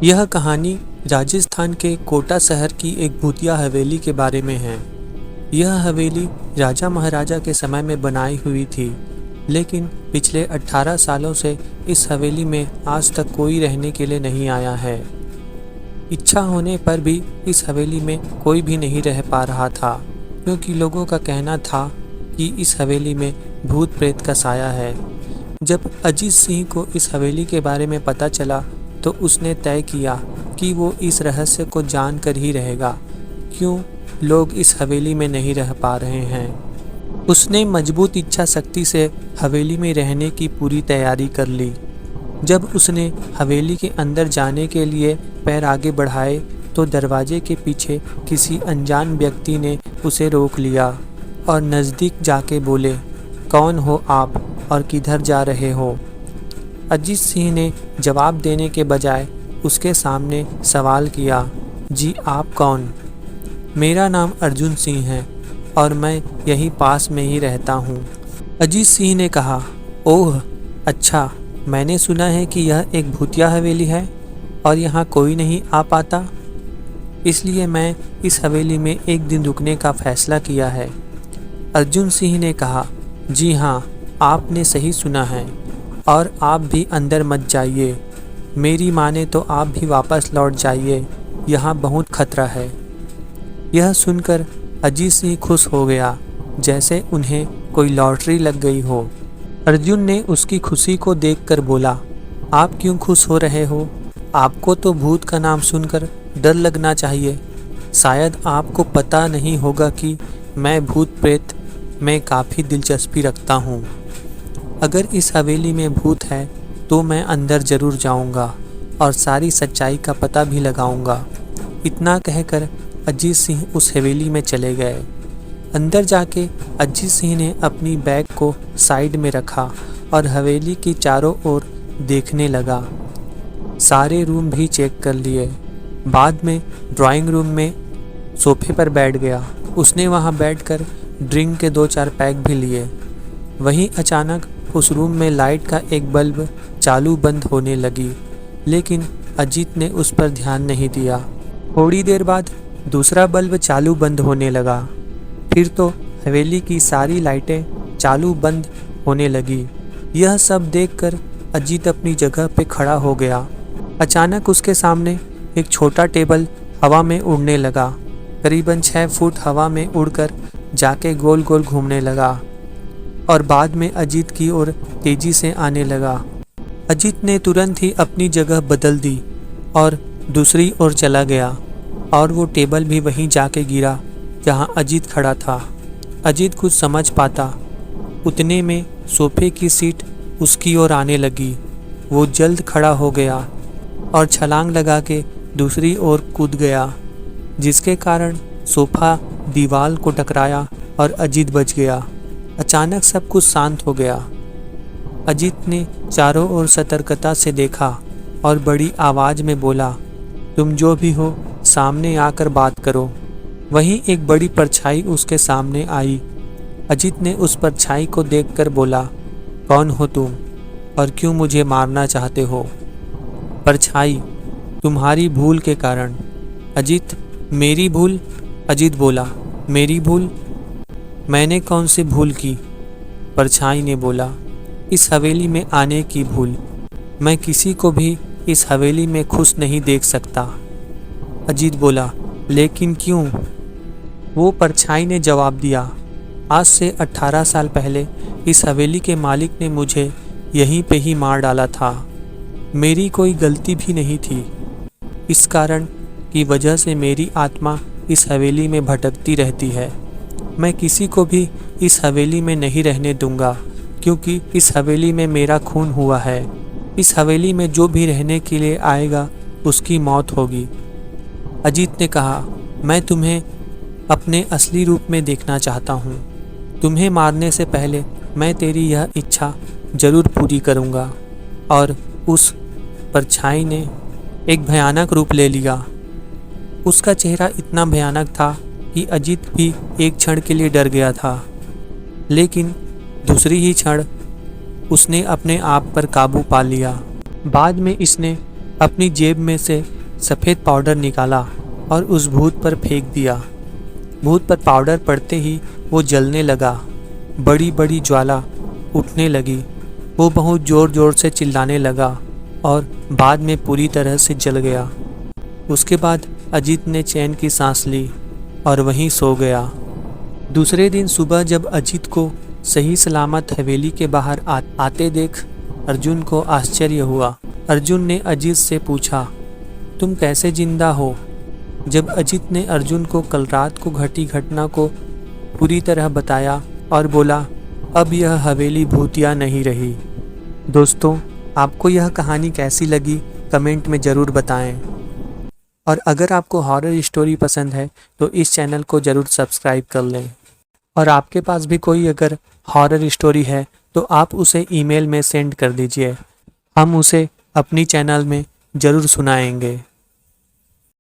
यह कहानी राजस्थान के कोटा शहर की एक भूतिया हवेली के बारे में है। यह हवेली राजा महाराजा के समय में बनाई हुई थी, लेकिन पिछले 18 सालों से इस हवेली में आज तक कोई रहने के लिए नहीं आया है। इच्छा होने पर भी इस हवेली में कोई भी नहीं रह पा रहा था, क्योंकि लोगों का कहना था कि इस हवेली में भूत प्रेत का साया है। जब अजीत सिंह को इस हवेली के बारे में पता चला तो उसने तय किया कि वो इस रहस्य को जान कर ही रहेगा, क्यों लोग इस हवेली में नहीं रह पा रहे हैं। उसने मजबूत इच्छा शक्ति से हवेली में रहने की पूरी तैयारी कर ली। जब उसने हवेली के अंदर जाने के लिए पैर आगे बढ़ाए तो दरवाजे के पीछे किसी अनजान व्यक्ति ने उसे रोक लिया और नज़दीक जाके बोले, कौन हो आप और किधर जा रहे हो? अजीत सिंह ने जवाब देने के बजाय उसके सामने सवाल किया, जी आप कौन? मेरा नाम अर्जुन सिंह है और मैं यहीं पास में ही रहता हूँ। अजीत सिंह ने कहा, ओह अच्छा, मैंने सुना है कि यह एक भूतिया हवेली है और यहाँ कोई नहीं आ पाता, इसलिए मैं इस हवेली में एक दिन रुकने का फैसला किया है। अर्जुन सिंह ने कहा, जी हाँ, आपने सही सुना है और आप भी अंदर मत जाइए। मेरी माने तो आप भी वापस लौट जाइए, यहाँ बहुत खतरा है। यह सुनकर अजीत सिंह खुश हो गया, जैसे उन्हें कोई लॉटरी लग गई हो। अर्जुन ने उसकी खुशी को देखकर बोला, आप क्यों खुश हो रहे हो? आपको तो भूत का नाम सुनकर डर लगना चाहिए। शायद आपको पता नहीं होगा कि मैं भूत प्रेत में काफ़ी दिलचस्पी रखता हूँ। अगर इस हवेली में भूत है तो मैं अंदर ज़रूर जाऊँगा और सारी सच्चाई का पता भी लगाऊँगा। इतना कहकर अजीत सिंह उस हवेली में चले गए। अंदर जाके अजीत सिंह ने अपनी बैग को साइड में रखा और हवेली की चारों ओर देखने लगा। सारे रूम भी चेक कर लिए। बाद में ड्राइंग रूम में सोफे पर बैठ गया। उसने वहां बैठकर ड्रिंक के 2-4 पैक भी लिए। वहीं अचानक उस रूम में लाइट का एक बल्ब चालू बंद होने लगी, लेकिन अजीत ने उस पर ध्यान नहीं दिया। थोड़ी देर बाद दूसरा बल्ब चालू बंद होने लगा। फिर तो हवेली की सारी लाइटें चालू बंद होने लगी। यह सब देखकर अजीत अपनी जगह पे खड़ा हो गया। अचानक उसके सामने एक छोटा टेबल हवा में उड़ने लगा। करीबन 6 फुट हवा में उड़कर जाके गोल गोल घूमने लगा और बाद में अजीत की ओर तेजी से आने लगा। अजीत ने तुरंत ही अपनी जगह बदल दी और दूसरी ओर चला गया और वो टेबल भी वहीं जाके गिरा जहां अजीत खड़ा था। अजीत कुछ समझ पाता उतने में सोफे की सीट उसकी ओर आने लगी। वो जल्द खड़ा हो गया और छलांग लगा के दूसरी ओर कूद गया, जिसके कारण सोफा दीवार को टकराया और अजीत बच गया। अचानक सब कुछ शांत हो गया। अजीत ने चारों ओर सतर्कता से देखा और बड़ी आवाज़ में बोला, तुम जो भी हो सामने आकर बात करो। वहीं एक बड़ी परछाई उसके सामने आई। अजीत ने उस परछाई को देखकर बोला, कौन हो तुम और क्यों मुझे मारना चाहते हो? परछाई, तुम्हारी भूल के कारण। अजीत, मेरी भूल? अजीत बोला, मेरी भूल? मैंने कौन सी भूल की? परछाई ने बोला, इस हवेली में आने की भूल। मैं किसी को भी इस हवेली में खुश नहीं देख सकता। अजीत बोला, लेकिन क्यों? वो परछाई ने जवाब दिया, आज से 18 साल पहले इस हवेली के मालिक ने मुझे यहीं पे ही मार डाला था। मेरी कोई गलती भी नहीं थी। इस कारण की वजह से मेरी आत्मा इस हवेली में भटकती रहती है। मैं किसी को भी इस हवेली में नहीं रहने दूंगा, क्योंकि इस हवेली में मेरा खून हुआ है। इस हवेली में जो भी रहने के लिए आएगा उसकी मौत होगी। अजीत ने कहा, मैं तुम्हें अपने असली रूप में देखना चाहता हूँ। तुम्हें मारने से पहले मैं तेरी यह इच्छा जरूर पूरी करूँगा। और उस परछाई ने एक भयानक रूप ले लिया। उसका चेहरा इतना भयानक था कि अजीत भी एक क्षण के लिए डर गया था, लेकिन दूसरी ही क्षण उसने अपने आप पर काबू पा लिया। बाद में इसने अपनी जेब में से सफ़ेद पाउडर निकाला और उस भूत पर फेंक दिया। भूत पर पाउडर पड़ते ही वो जलने लगा। बड़ी बड़ी ज्वाला उठने लगी। वो बहुत ज़ोर ज़ोर से चिल्लाने लगा और बाद में पूरी तरह से जल गया। उसके बाद अजीत ने चैन की सांस ली और वहीं सो गया। दूसरे दिन सुबह जब अजीत को सही सलामत हवेली के बाहर आते देख अर्जुन को आश्चर्य हुआ। अर्जुन ने अजीत से पूछा, तुम कैसे जिंदा हो? जब अजीत ने अर्जुन को कल रात को घटी घटना को पूरी तरह बताया और बोला, अब यह हवेली भूतिया नहीं रही। दोस्तों, आपको यह कहानी कैसी लगी कमेंट में ज़रूर बताएं। और अगर आपको हॉरर स्टोरी पसंद है तो इस चैनल को ज़रूर सब्सक्राइब कर लें। और आपके पास भी कोई अगर हॉरर स्टोरी है तो आप उसे ईमेल में सेंड कर दीजिए। हम उसे अपनी चैनल में ज़रूर सुनाएंगे।